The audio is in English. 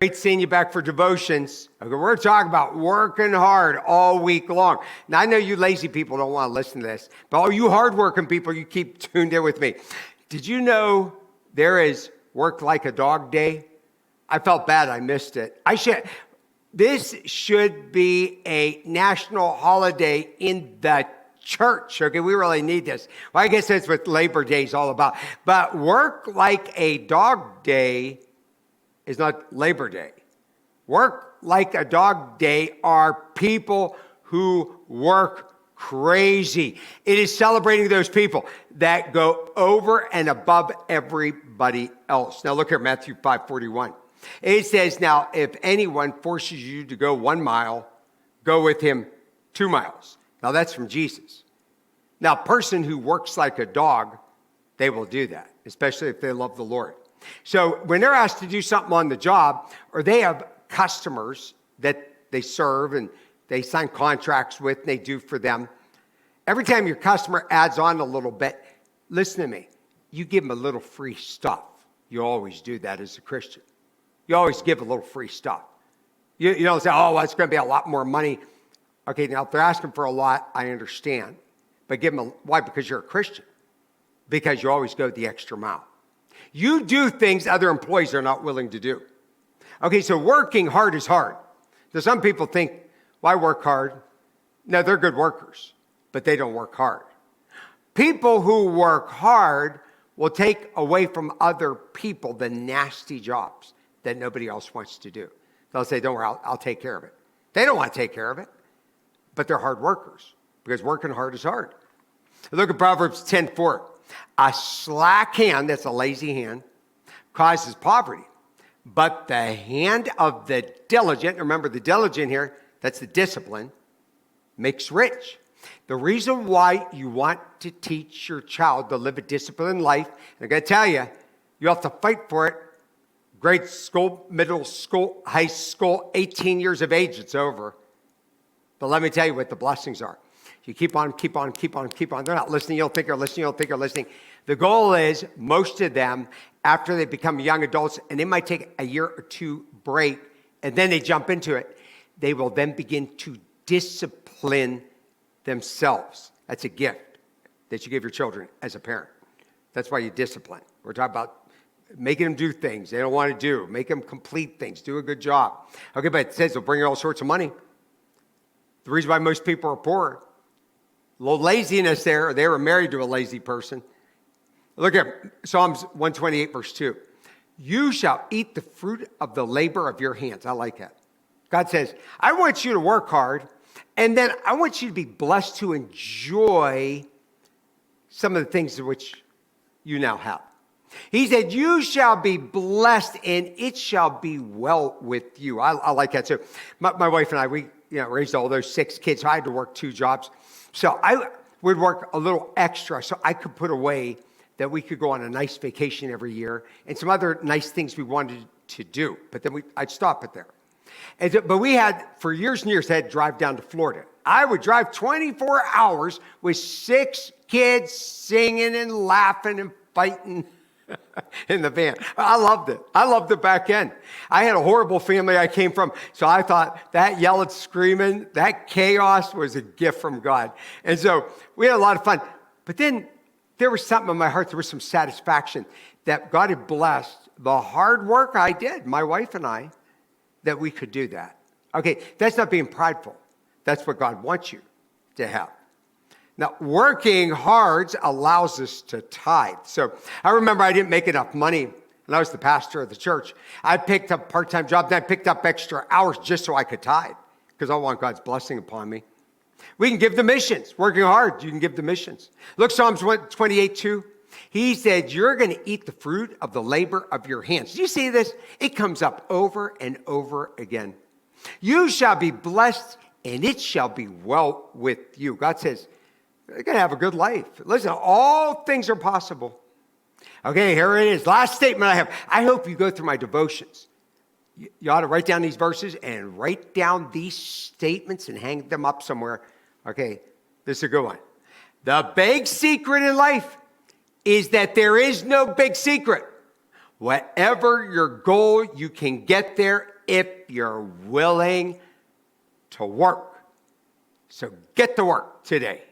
Great seeing you back for devotions. Okay, we're talking about working hard all week long. Now, I know you lazy people don't want to listen to this, but all you hardworking people, you keep tuned in with me. Did you know there is Work Like a Dog Day? I felt bad I missed it. This should be a national holiday in the church. Okay, we really need this. Well, I guess that's what Labor Day is all about. But Work Like a Dog Day is not Labor Day. Work Like a Dog Day are people who work crazy. It is celebrating those people that go over and above everybody else. Now look here, Matthew 5:41. It says, now, if anyone forces you to go 1 mile, go with him 2 miles. Now that's from Jesus. Now, a person who works like a dog, they will do that, especially if they love the Lord. So when they're asked to do something on the job, or they have customers that they serve and they sign contracts with and they do for them, every time your customer adds on a little bit, listen to me, you give them a little free stuff. You always do that as a Christian. You always give a little free stuff. You don't say, oh, well, it's going to be a lot more money. Okay, now if they're asking for a lot, I understand. But give them why? Because you're a Christian. Because you always go the extra mile. You do things other employees are not willing to do. Okay, so working hard is hard. So some people think, why work hard? No, they're good workers, but they don't work hard. People who work hard will take away from other people the nasty jobs that nobody else wants to do. They'll say, don't worry, I'll take care of it. They don't want to take care of it, but they're hard workers because working hard is hard. Look at Proverbs 10:4. A slack hand, that's a lazy hand, causes poverty. But the hand of the diligent, remember the diligent here, that's the discipline, makes rich. The reason why you want to teach your child to live a disciplined life, and I'm going to tell you, you have to fight for it. Grade school, middle school, high school, 18 years of age, it's over. But let me tell you what the blessings are. You keep on. They're not listening. You don't think they're listening. The goal is most of them, after they become young adults, and they might take a year or two break, and then they jump into it, they will then begin to discipline themselves. That's a gift that you give your children as a parent. That's why you discipline. We're talking about making them do things they don't want to do. Make them complete things. Do a good job. Okay, but it says they'll bring you all sorts of money. The reason why most people are poor, a little laziness there. They were married to a lazy person. Look at Psalms 128, verse 2. You shall eat the fruit of the labor of your hands. I like that. God says, I want you to work hard, and then I want you to be blessed to enjoy some of the things which you now have. He said, you shall be blessed, and it shall be well with you. I like that too. My wife and I, we raised all those 6 kids, so I had to work 2 jobs. So I would work a little extra so I could put away that we could go on a nice vacation every year and some other nice things we wanted to do. But then I'd stop it there. But we had, for years and years, had to drive down to Florida. I would drive 24 hours with 6 kids singing and laughing and fighting in the van. I loved it. I loved the back end. I had a horrible family I came from, so I thought that yelling, screaming, that chaos was a gift from God. And so we had a lot of fun. But then there was something in my heart, there was some satisfaction that God had blessed the hard work I did, my wife and I, that we could do that. Okay, that's not being prideful. That's what God wants you to have. Now, working hard allows us to tithe. So I remember I didn't make enough money, and I was the pastor of the church. I picked up part-time jobs, then I picked up extra hours just so I could tithe, because I want God's blessing upon me. We can give the missions. Working hard, you can give the missions. Look, Psalms 28:2. He said, you're going to eat the fruit of the labor of your hands. Do you see this? It comes up over and over again. You shall be blessed, and it shall be well with you. God says, you're going to have a good life. Listen, all things are possible. Okay, here it is. Last statement I have. I hope you go through my devotions. You ought to write down these verses and write down these statements and hang them up somewhere. Okay, this is a good one. The big secret in life is that there is no big secret. Whatever your goal, you can get there if you're willing to work. So get to work today.